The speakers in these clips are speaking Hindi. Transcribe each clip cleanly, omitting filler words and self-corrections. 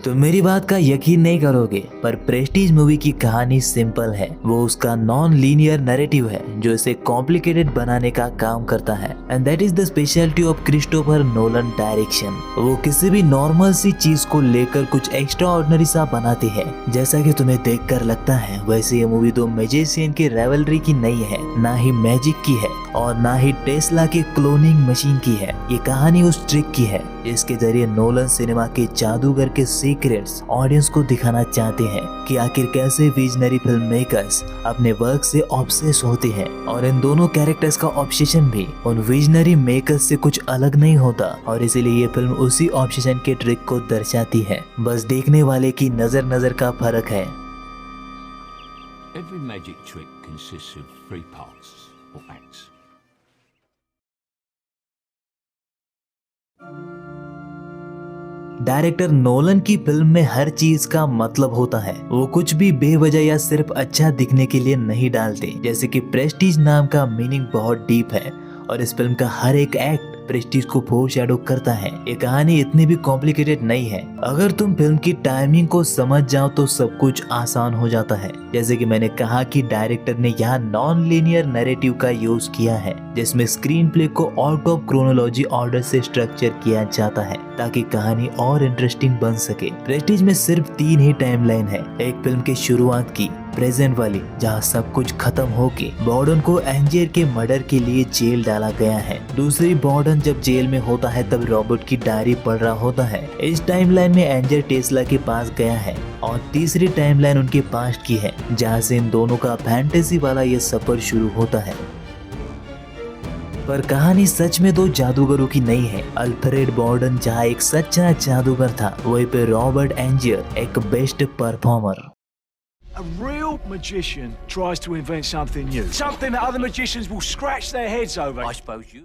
तो मेरी बात का यकीन नहीं करोगे, पर प्रेस्टीज मूवी की कहानी सिंपल है। वो उसका नॉन लीनियर नैरेटिव है जो इसे कॉम्प्लिकेटेड बनाने का काम करता है। And that is the speciality of Christopher Nolan direction. वो किसी भी नॉर्मल सी चीज को लेकर कुछ एक्स्ट्रा ऑर्डिनरी सा बनाती है। जैसा कि तुम्हें देखकर लगता है, वैसे ये मूवी दो मैजिशियन की रेवलरी की नहीं है, ना ही मैजिक की है और ना ही टेस्ला की क्लोनिंग मशीन की है। ये कहानी उस ट्रिक की है जिसके जरिए नोलन सिनेमा के जादूगर के सीक्रेट्स ऑडियंस को दिखाना चाहते हैं कि आखिर कैसे विजनरी फिल्म मेकर्स अपने वर्क से ऑब्सेस होते हैं। और इन दोनों कैरेक्टर्स का ऑब्सेशन भी उन विजनरी मेकर्स से कुछ अलग नहीं होता, और इसीलिए ये फिल्म उसी ऑब्सेशन के ट्रिक को दर्शाती है। बस देखने वाले की नजर का फर्क है। Every magic trick consists of 3 parts or acts. Director Nolan की फिल्म में हर चीज का मतलब होता है। वो कुछ भी बेवजह या सिर्फ अच्छा दिखने के लिए नहीं डालते। जैसे कि प्रेस्टीज नाम का मीनिंग बहुत डीप है और इस फिल्म का हर एक एक्ट प्रेस्टीज को फोरशैडो करता है। ये कहानी इतनी भी कॉम्प्लिकेटेड नहीं है। अगर तुम फिल्म की टाइमिंग को समझ जाओ तो सब कुछ आसान हो जाता है। जैसे कि मैंने कहा कि डायरेक्टर ने यहाँ नॉन लीनियर नैरेटिव का यूज किया है, जिसमें स्क्रीन प्ले को आउट ऑफ क्रोनोलॉजी ऑर्डर से स्ट्रक्चर किया जाता है ताकि कहानी और इंटरेस्टिंग बन सके। प्रेस्टीज में सिर्फ 3 ही टाइमलाइन है। एक फिल्म की शुरुआत की प्रेजेंट वाली, जहाँ सब कुछ खत्म होके बॉर्डन को एंजियर के मर्डर के लिए जेल डाला गया है। दूसरी, बॉर्डन जब जेल में होता है तब रॉबर्ट की डायरी पढ़ रहा होता है। इस टाइमलाइन में एंजियर टेस्ला के पास गया है। और तीसरी टाइमलाइन उनके पास्ट की है, जहाँ से इन दोनों का फैंटेसी वाला ये सफर शुरू होता है। पर कहानी सच में 2 जादूगरों की नहीं है। अल्फ्रेड बॉर्डन जहाँ एक सच्चा जादूगर था, वहीं पे रॉबर्ट एंजियर एक best performer. A real magician tries to invent something new. Something that other magicians will scratch their heads over. I suppose you.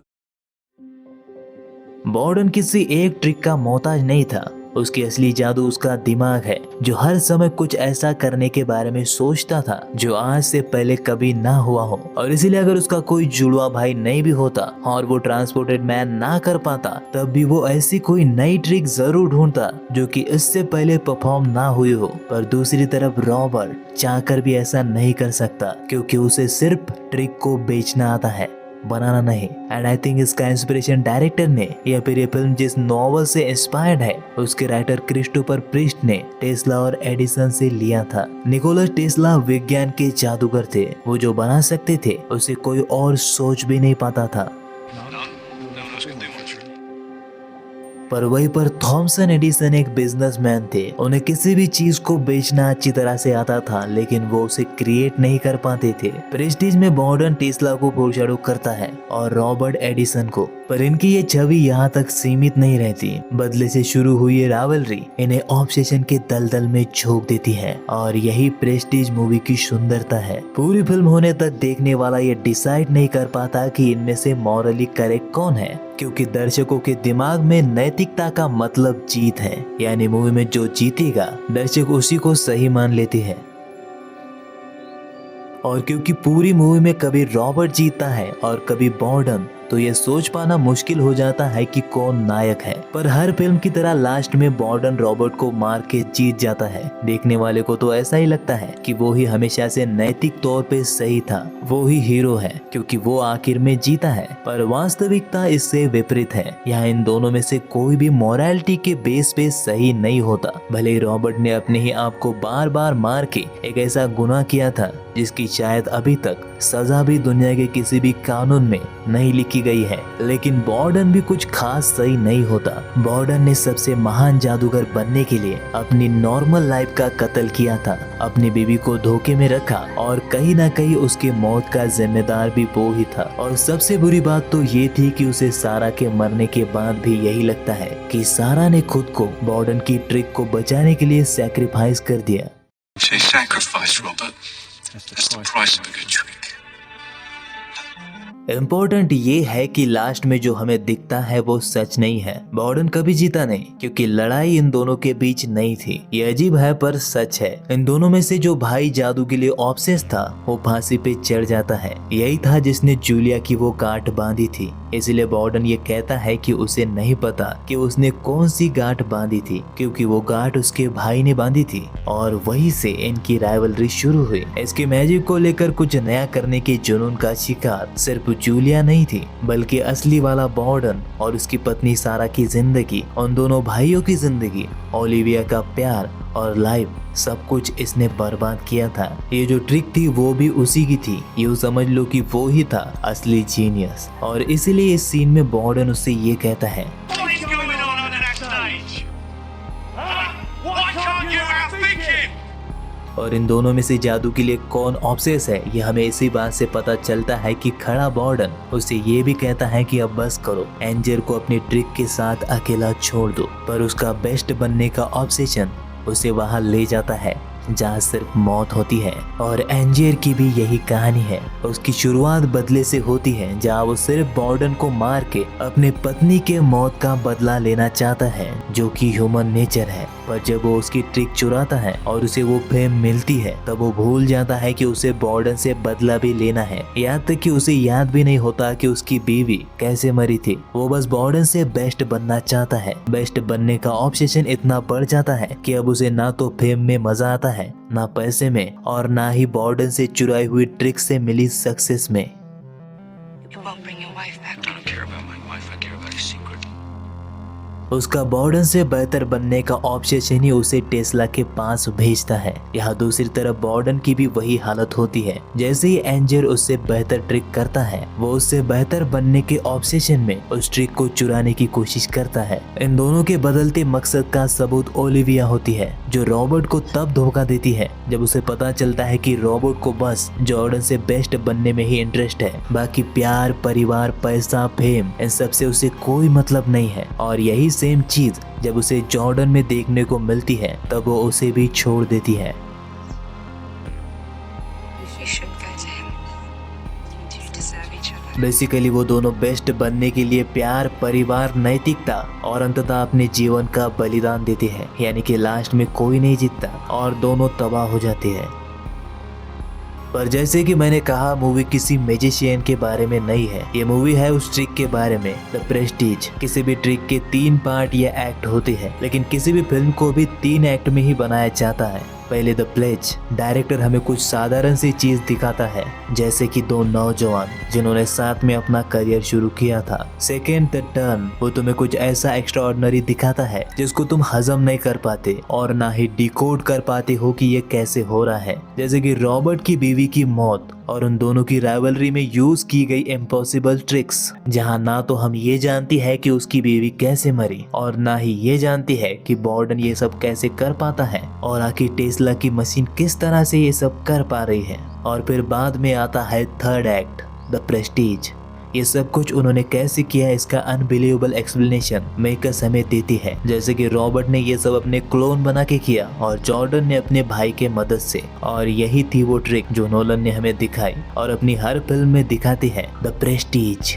बॉर्डन किसी एक ट्रिक का मोहताज नहीं था। उसकी असली जादू उसका दिमाग है, जो हर समय कुछ ऐसा करने के बारे में सोचता था जो आज से पहले कभी ना हुआ हो। और इसीलिए अगर उसका कोई जुड़वा भाई नहीं भी होता और वो ट्रांसपोर्टेड मैन ना कर पाता, तब भी वो ऐसी कोई नई ट्रिक जरूर ढूंढता जो कि इससे पहले परफॉर्म ना हुई हो। पर दूसरी तरफ रॉबर्ट चाहकर भी ऐसा नहीं कर सकता, क्योंकि उसे सिर्फ ट्रिक को बेचना आता है, बनाना नहीं। एंड आई थिंक इसका इंस्पिरेशन डायरेक्टर ने या फिर ये फिल्म जिस नॉवल से इंस्पायर्ड है उसके राइटर क्रिस्टोफर प्रिस्ट ने टेस्ला और एडिसन से लिया था। निकोलस टेस्ला विज्ञान के जादूगर थे। वो जो बना सकते थे उसे कोई और सोच भी नहीं पाता था। पर वहीं पर थॉमसन एडिसन एक बिजनेसमैन थे। उन्हें किसी भी चीज को बेचना अच्छी तरह से आता था, लेकिन वो उसे क्रिएट नहीं कर पाते थे। प्रेस्टीज में बॉर्डन टेस्ला को फोरशैडो करता है और रॉबर्ट एडिसन को। पर इनकी ये छवि यहाँ तक सीमित नहीं रहती। बदले से शुरू हुई ये रावलरी इन्हें ऑब्सेशन के दलदल में झोंक देती है, और यही प्रेस्टीज मूवी की सुंदरता है। पूरी फिल्म होने तक देखने वाला ये डिसाइड नहीं कर पाता कि इनमें से मॉरली करेक्ट कौन है, क्योंकि दर्शकों के दिमाग में नैतिकता का मतलब जीत है। यानी मूवी में जो जीतेगा दर्शक उसी को सही मान लेते हैं। और क्योंकि पूरी मूवी में कभी रॉबर्ट जीतता है और कभी बॉर्डन, तो ये सोच पाना मुश्किल हो जाता है कि कौन नायक है। पर हर फिल्म की तरह लास्ट में बॉर्डन रॉबर्ट को मार के जीत जाता है। देखने वाले को तो ऐसा ही लगता है कि वो ही हमेशा से नैतिक तौर पे सही था, वो ही हीरो है, क्योंकि वो आखिर में जीता है। पर वास्तविकता इससे विपरीत है। यहाँ इन दोनों में से कोई भी मोरालिटी के बेस पे सही नहीं होता। भले ही रॉबर्ट ने अपने ही आप को बार बार मार के एक ऐसा गुनाह किया था जिसकी शायद अभी तक सजा भी दुनिया के किसी भी कानून में नहीं लिखी गई है, लेकिन बॉर्डन भी कुछ खास सही नहीं होता। बॉर्डन ने सबसे महान जादूगर बनने के लिए अपनी नॉर्मल लाइफ का कत्ल किया था, अपनी बीवी को धोखे में रखा, और कहीं ना कहीं उसकी मौत का जिम्मेदार भी वो ही था। और सबसे बुरी बात तो ये थी कि उसे सारा के मरने के बाद भी यही लगता है कि सारा ने खुद को बॉर्डन की ट्रिक को बचाने के लिए सैक्रिफाइस कर दिया। इम्पोर्टेंट ये है कि लास्ट में जो हमें दिखता है वो सच नहीं है। बॉर्डन कभी जीता नहीं, क्योंकि लड़ाई इन दोनों के बीच नहीं थी। ये अजीब है पर सच है। इन दोनों में से जो भाई जादू के लिए ऑब्सेस था वो फांसी पे चढ़ जाता है। यही था जिसने जूलिया की वो गांठ बांधी थी। इसलिए बॉर्डन ये कहता है कि उसे नहीं पता कि उसने कौन सी गांठ बांधी थी, क्योंकि वो गांठ उसके भाई ने बांधी थी और वहीं से इनकी राइवलरी शुरू हुई। इसके मैजिक को लेकर कुछ नया करने के जुनून का शिकार सिर्फ जूलिया नहीं थी, बल्कि असली वाला बॉर्डन और उसकी पत्नी सारा की जिंदगी, उन दोनों भाइयों की जिंदगी, ओलिविया का प्यार और लाइफ, सब कुछ इसने बर्बाद किया था। ये जो ट्रिक थी वो भी उसी की थी। यूँ समझ लो कि वो ही था असली जीनियस। और इसीलिए इस सीन में बॉर्डन उससे ये कहता है, What is going on that stage? Huh? Why can't you outthink him? और इन दोनों में से जादू के लिए कौन ऑब्सेस है ये हमें इसी बात से पता चलता है कि खड़ा बॉर्डन उसे ये भी कहता है कि अब बस करो, एंजर को अपनी ट्रिक के साथ अकेला छोड़ दो। पर उसका बेस्ट बनने का ऑब्सेशन उसे वहां ले जाता है जहाँ सिर्फ मौत होती है। और एंजियर की भी यही कहानी है। उसकी शुरुआत बदले से होती है, जहाँ वो सिर्फ बॉर्डन को मार के अपने पत्नी के मौत का बदला लेना चाहता है, जो कि ह्यूमन नेचर है। पर जब वो उसकी ट्रिक चुराता है और उसे वो फेम मिलती है, तब वो भूल जाता है कि उसे बॉर्डन से बदला भी लेना है। यहाँ तक कि उसे याद भी नहीं होता कि उसकी बीवी कैसे मरी थी। वो बस बॉर्डन से बेस्ट बनना चाहता है। बेस्ट बनने का ऑब्सेशन इतना बढ़ जाता है कि अब उसे ना तो फेम में मजा आता है, ना पैसे में, और ना ही बॉर्डन से चुराई हुई ट्रिक से मिली सक्सेस में। You won't bring your wife back. I don't care about my wife, I care about his secret. उसका बॉर्डन से बेहतर बनने का ऑब्सेशन ही उसे टेस्ला के पास भेजता है। यहाँ दूसरी तरफ बॉर्डन की भी वही हालत होती है। जैसे ही एंजर उससे बेहतर ट्रिक करता है, वो उससे बेहतर बनने के ऑब्सेशन में उस ट्रिक को चुराने की कोशिश करता है। इन दोनों के बदलते मकसद का सबूत ओलिविया होती है, जो रॉबर्ट को तब धोखा देती है जब उसे पता चलता है कि रॉबर्ट को बस जॉर्डन से बेस्ट बनने में ही इंटरेस्ट है। बाकी प्यार, परिवार, पैसा, फेम, इन सब से उसे कोई मतलब नहीं है। और यही सेम चीज जब उसे जॉर्डन में देखने को मिलती है, तब वो उसे भी छोड़ देती है। You should go to him. You two deserve each other. Basically वो दोनों बेस्ट बनने के लिए प्यार, परिवार, नैतिकता और अंततः अपने जीवन का बलिदान देते हैं। यानी कि लास्ट में कोई नहीं जीतता और दोनों तबाह हो जाते हैं। पर जैसे कि मैंने कहा, मूवी किसी मैजिशियन के बारे में नहीं है। ये मूवी है उस ट्रिक के बारे में, द प्रेस्टीज। किसी भी ट्रिक के 3 पार्ट या एक्ट होते हैं, लेकिन किसी भी फिल्म को भी 3 एक्ट में ही बनाया जाता है। पहले द प्लेज, डायरेक्टर हमें कुछ साधारण सी चीज दिखाता है, जैसे कि 2 नौजवान जिन्होंने साथ में अपना करियर शुरू किया था। सेकेंड द टर्न, वो तुम्हें कुछ ऐसा एक्स्ट्राऑर्डिनरी दिखाता है जिसको तुम हजम नहीं कर पाते और ना ही डिकोड कर पाते हो कि ये कैसे हो रहा है। जैसे कि रॉबर्ट की बीवी की मौत और उन दोनों की राइवलरी में यूज की गई इम्पॉसिबल ट्रिक्स, जहां ना तो हम ये जानती है कि उसकी बीवी कैसे मरी और ना ही ये जानती है कि बॉर्डन ये सब कैसे कर पाता है, और आखिर टेस्ला की मशीन किस तरह से ये सब कर पा रही है। और फिर बाद में आता है थर्ड एक्ट, द प्रेस्टीज। ये सब कुछ उन्होंने कैसे किया, इसका अनबिलीवेबल एक्सप्लेनेशन मेकर्स हमें देती है। जैसे कि रॉबर्ट ने ये सब अपने क्लोन बना के किया और जॉर्डन ने अपने भाई के मदद से। और यही थी वो ट्रिक जो नोलन ने हमें दिखाई और अपनी हर फिल्म में दिखाती है, द प्रेस्टीज।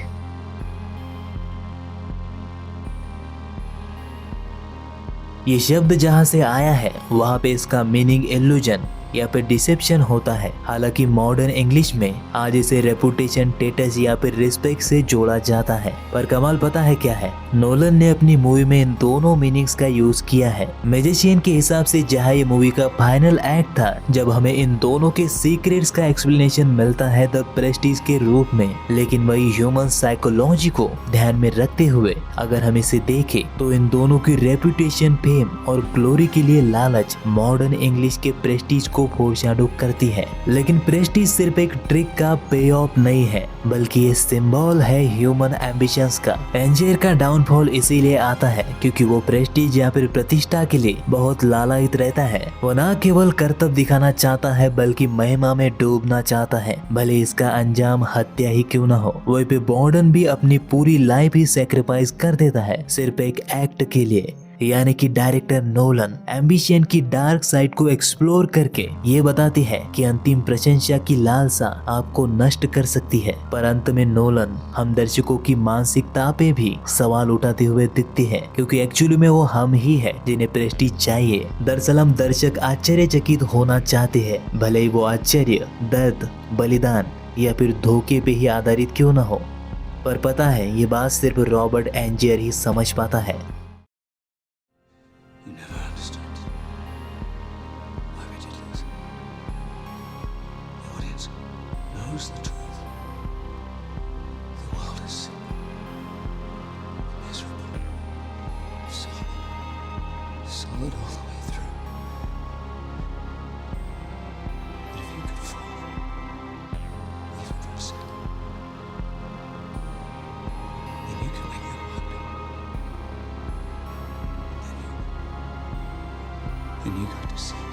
ये शब्द जहाँ से आया है वहाँ पे इसका मीनिंग इल्यूजन या फिर डिसेप्शन होता है। हालांकि मॉडर्न इंग्लिश में आज इसे रेपुटेशन, स्टेटस या फिर रिस्पेक्ट से जोड़ा जाता है। पर कमाल पता है क्या है, नोलन ने अपनी मूवी में इन दोनों मीनिंग्स का यूज किया है। मैजिशियन के हिसाब से जहाँ ये मूवी का फाइनल एक्ट था, जब हमें इन दोनों के सीक्रेट्स का एक्सप्लेनेशन मिलता है द प्रेस्टीज के रूप में, लेकिन वही ह्यूमन साइकोलॉजी को ध्यान में रखते हुए अगर हम इसे देखें तो इन दोनों की रेपुटेशन, फेम और ग्लोरी के लिए लालच मॉडर्न इंग्लिश के प्रेस्टीज को फोरशैडो करती है। लेकिन प्रेस्टीज सिर्फ एक ट्रिक का पे ऑफ नहीं है, बल्कि ये सिंबल है ह्यूमन एम्बिशंस का। एंजियर का डाउनफॉल इसीलिए आता है क्योंकि वो प्रेस्टीज या फिर प्रतिष्ठा के लिए बहुत लालायित रहता है। वो ना केवल कर्तव्य दिखाना चाहता है बल्कि महिमा में डूबना चाहता है, भले इसका अंजाम हत्या ही क्यों ना हो। वही पे बॉर्डन भी अपनी पूरी लाइफ ही सेक्रीफाइस कर देता है सिर्फ एक एक्ट के लिए। यानी कि डायरेक्टर नोलन एम्बिशन की डार्क साइड को एक्सप्लोर करके ये बताती है कि अंतिम प्रशंसा की लालसा आपको नष्ट कर सकती है। पर अंत में नोलन हम दर्शकों की मानसिकता पे भी सवाल उठाते हुए दिखती है, क्योंकि एक्चुअली में वो हम ही है जिन्हें प्रेस्टीज चाहिए। दरअसल हम दर्शक आश्चर्यचकित होना चाहते हैं, भले ही वो आश्चर्य, दर्द, बलिदान या फिर धोखे पे ही आधारित क्यों न हो। पर पता है ये बात सिर्फ रॉबर्ट एंजियर ही समझ पाता है। You never understood why we did this. The audience knows the truth. The world is miserable, solid all the way through. But if you could fall, even for a second, then you can make it happen. Then you got to see.